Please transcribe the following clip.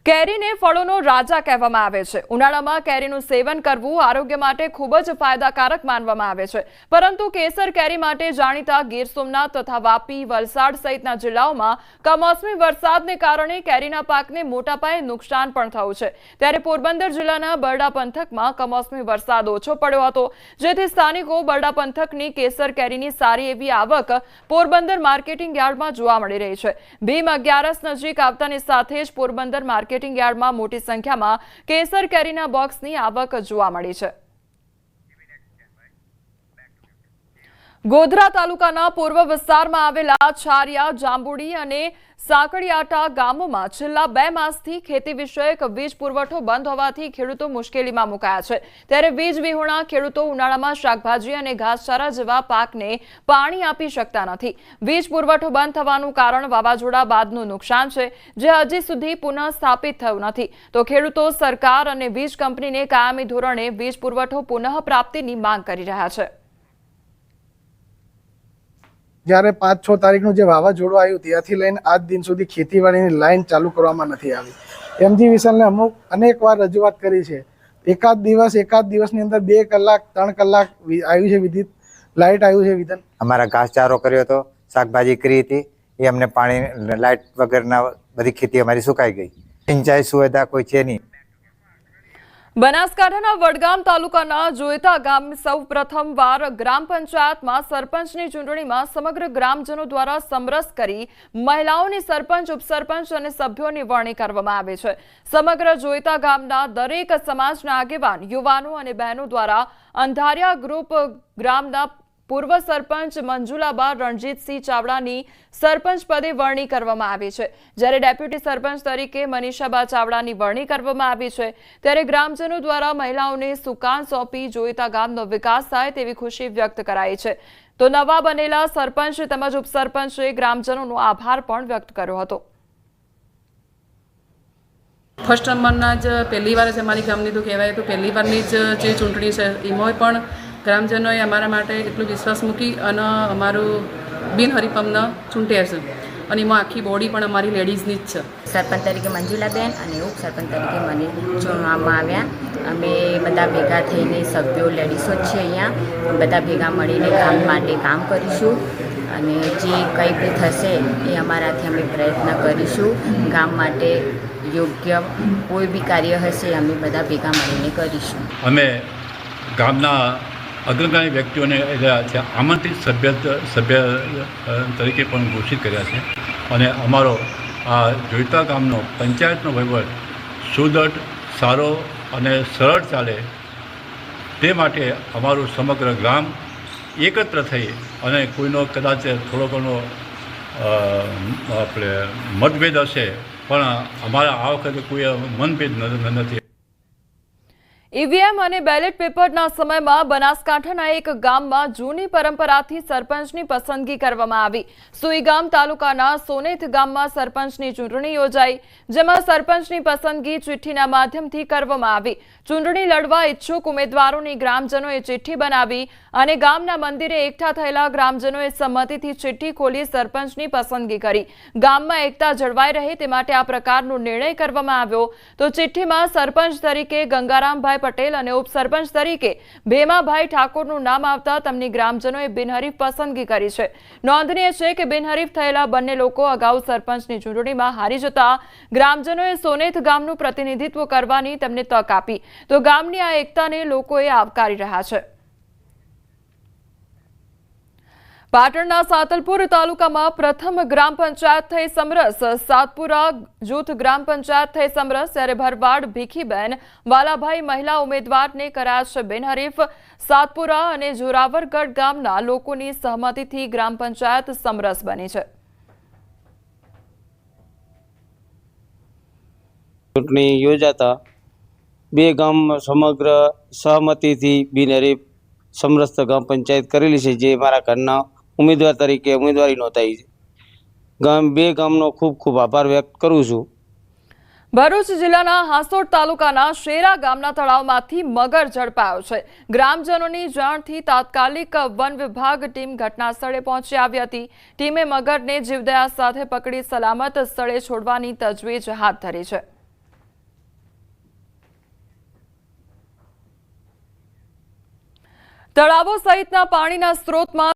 કેરીને ફળોનો રાજા કહેવામાં આવે છે। ઉનાળામાં કેરીનું સેવન કરવું આરોગ્ય માટે ખૂબ જ ફાયદાકારક માનવામાં આવે છે, પરંતુ કેસર કેરી માટે જાણીતા ગીર સોમનાથ તથા વાપી, વલસાડ સહિતના જિલ્લાઓમાં કમોસમી વરસાદને કારણે કેરીના પાકને મોટા પાયે નુકસાન પણ થયું છે। ત્યારે પોરબંદર જિલ્લાના બરડા પંથકમાં કમોસમી વરસાદ ઓછો પડ્યો હતો, જેથી સ્થાનિકો બરડા પંથકની કેસર કેરીની સારી એવી આવક પોરબંદર માર્કેટિંગ યાર્ડમાં જોવા મળી રહી છે। ભીમ 11 નજીક આવતાની સાથે જ પોરબંદર માર્કેટિંગ યાર્ડમાં મોટી સંખ્યામાં કેસર કેરીના બોક્સની આવક જોવા મળી છે। ગોધરા તાલુકાના પૂર્વ વિસ્તારમાં આવેલા છારિયા, જાંબુડી અને સાંકળિયાટા ગામોમાં છેલ્લા 2 માસથી ખેતી વિષયક વીજ પુરવઠો બંધ હોવાથી ખેડૂતો મુશ્કેલીમાં મુકાયા છે। ત્યારે વીજ વિહોણા ખેડૂતો ઉનાળામાં શાકભાજી અને ઘાસચારા જેવા પાકને પાણી આપી શકતા નથી। વીજ પુરવઠો બંધ થવાનું કારણ વાવાઝોડા બાદનું નુકસાન છે, જે હજી સુધી પુનઃ સ્થાપિત થયું નથી। તો ખેડૂતો સરકાર અને વીજ કંપનીને કાયમી ધોરણે વીજ પુરવઠો પુનઃ પ્રાપ્તિની માંગ કરી રહ્યા છે। જ્યારે 5-6 તારીખનું જે વાવાઝોડું આવ્યું ત્યાંથી લઈને આજ દિન સુધી ખેતીવાડીની લાઈન ચાલુ કરવામાં નથી આવી। MGVSLને અનેક વાર રજૂઆત કરી છે। એકાદ દિવસની અંદર 2 કલાક 3 કલાક આવ્યું છે વિદ્યુત લાઇટ આવ્યું છે વિધન। અમારા ઘાસચારો કર્યો હતો, શાકભાજી કરી હતી, એ અમને પાણી લાઇટ વગરના બધી ખેતી અમારી સુકાઈ ગઈ। સિંચાઈ સુવિધા કોઈ છે નહીં। બનાસકાંઠાના વડગામ તાલુકાના જોઈતા ગામ સૌ પ્રથમવાર ગ્રામ પંચાયતમાં સરપંચની ચૂંટણીમાં સમગ્ર ગ્રામજનો દ્વારા સમરસ કરી મહિલાઓની સરપંચ, ઉપસરપંચ અને સભ્યોની વરણી કરવામાં આવી છે। સમગ્ર જોઈતા ગામના દરેક સમાજના આગેવાન, યુવાનો અને બહેનો દ્વારા અંધારિયા ગ્રુપ ગ્રામના પૂર્વ સરપંચ મંજુલાબા રણજીતસિંહ ચાવડાની સરપંચ પદે વરણી કરવામાં આવી છે, જ્યારે ડેપ્યુટી સરપંચ તરીકે મનીષાબા ચાવડાની વરણી કરવામાં આવી છે। ત્યારે ગ્રામજનો દ્વારા મહિલાઓને સુકાન સોંપી જોઈતા ગામનો વિકાસ થાય તેવી ખુશી વ્યક્ત કરાઈ છે। તો નવા બનેલા સરપંચ તેમજ ઉપસરપંચે ગ્રામજનોનો આભાર પણ વ્યક્ત કર્યો હતો। ફર્સ્ટ નંબરના જ પહેલી વાર જ અમારી ગામની તો કહેવાય તો પહેલી વારની જ જે ચૂંટણી છે એમાં પણ ગ્રામજનોએ અમારા માટે એટલો વિશ્વાસ મૂકી અને અમારું બિનહરીફમને ચૂંટ્યા છે, અને એમાં આખી બોડી પણ અમારી લેડીઝની જ છે। સરપંચ તરીકે મંજુલાબેન અને ઉપસરપંચ તરીકે મને ચૂંટવામાં આવ્યા। અમે બધા ભેગા થઈને સભ્યો લેડીઝો જ છે, અહીંયા બધા ભેગા મળીને ગામ માટે કામ કરીશું અને જે કંઈ બી થશે એ અમારાથી અમે પ્રયત્ન કરીશું। ગામ માટે યોગ્ય કોઈ બી કાર્ય હશે અમે બધા ભેગા મળીને કરીશું। અમે ગામના અગ્રગામી વ્યક્તિઓને આમંત્રિત સભ્ય તરીકે પણ ઘોષિત કર્યા છે, અને અમારો આ જોઈતા ગામનો પંચાયતનો વહીવટ સુદૃઢ, સારો અને સરળ ચાલે તે માટે અમારું સમગ્ર ગામ એકત્ર થઈ અને કોઈનો કદાચ થોડો ઘણો આપણે મતભેદ હશે, પણ અમારા આ વખતે કોઈ મનભેદ નથી। ઈવીએમ અને બેલેટ પેપરના સમયમાં બનાસકાંઠાના એક ગામમાં જૂની પરંપરાથી સરપંચની પસંદગી કરવામાં આવી। સુઈગામ તાલુકાના સોનેથ ગામમાં સરપંચની ચૂંટણી યોજાઈ, જેમાં સરપંચની પસંદગી ચિઠ્ઠીના માધ્યમથી કરવામાં આવી। ચૂંટણી લડવા ઈચ્છુક ઉમેદવારોની ગ્રામજનોએ ચિઠ્ઠી બનાવી અને ગામના મંદિરે એકઠા થયેલા ગ્રામજનોએ સંમતિથી ચિઠ્ઠી ખોલી સરપંચની પસંદગી કરી। ગામમાં એકતા જળવાઈ રહે તે માટે આ પ્રકારનો નિર્ણય કરવામાં આવ્યો। તો ચિઠ્ઠીમાં સરપંચ તરીકે ગંગારામભાઈ પટેલ અને ઉપસરપંચ તરીકે ભેમાભાઈ ઠાકોરનું નામ આવતા તેમની ગ્રામજનોએ બિનહરીફ પસંદગી કરી છે। નોંધનીય છે કે બિનહરીફ થયેલા બંને લોકો અગાઉ સરપંચની ચૂંટણીમાં હારી જતા ગ્રામજનોએ સોનેથ ગામનું પ્રતિનિધિત્વ કરવાની તેમને તક આપી। તો ગામની આ એકતાને લોકોએ આવકારી રહ્યા છે। પાટણના સાતલપુર તાલુકામાં પ્રથમ ગ્રામ પંચાયત થઈ સમરસ। સાતપુરા જૂથ ગ્રામ પંચાયત થઈ સમરસ, ત્યારે ભરવાડ ભીખીબેન વાલાભાઈ મહિલા ઉમેદવારને કરાયા છે બિનહરીફ। સાતપુરા અને જોરાવરગઢ ગામના લોકોની સહમતિથી ગ્રામ પંચાયત સમરસ બની છે। ચૂંટણી યોજાતા 2 ગામ સમગ્ર સહમતિથી બિનહરીફ સમરસ ગ્રામ પંચાયત કરેલી છે, જે મારા ઘરના ઉમેદવાર તરીકે ઉમેદવારી નોંધાઈ છે। 2 ગામનો ખૂબ ખૂબ આભાર વ્યક્ત કરું છું। ભરૂચ જિલ્લાના હાંસોડ તાલુકાના શેરા ગામના તળાવમાંથી મગર ઝડપાયો છે। ગ્રામજનોની જાણથી તાત્કાલિક વન વિભાગ ટીમ ઘટના સ્થળે પહોંચી આવી હતી। ટીમે મગરને જીવદયા સાથે પકડી સલામત સ્થળે છોડવાની તજવીજ હાથ ધરી છે। તળાવો સહિતના પાણીના સ્ત્રોતમાં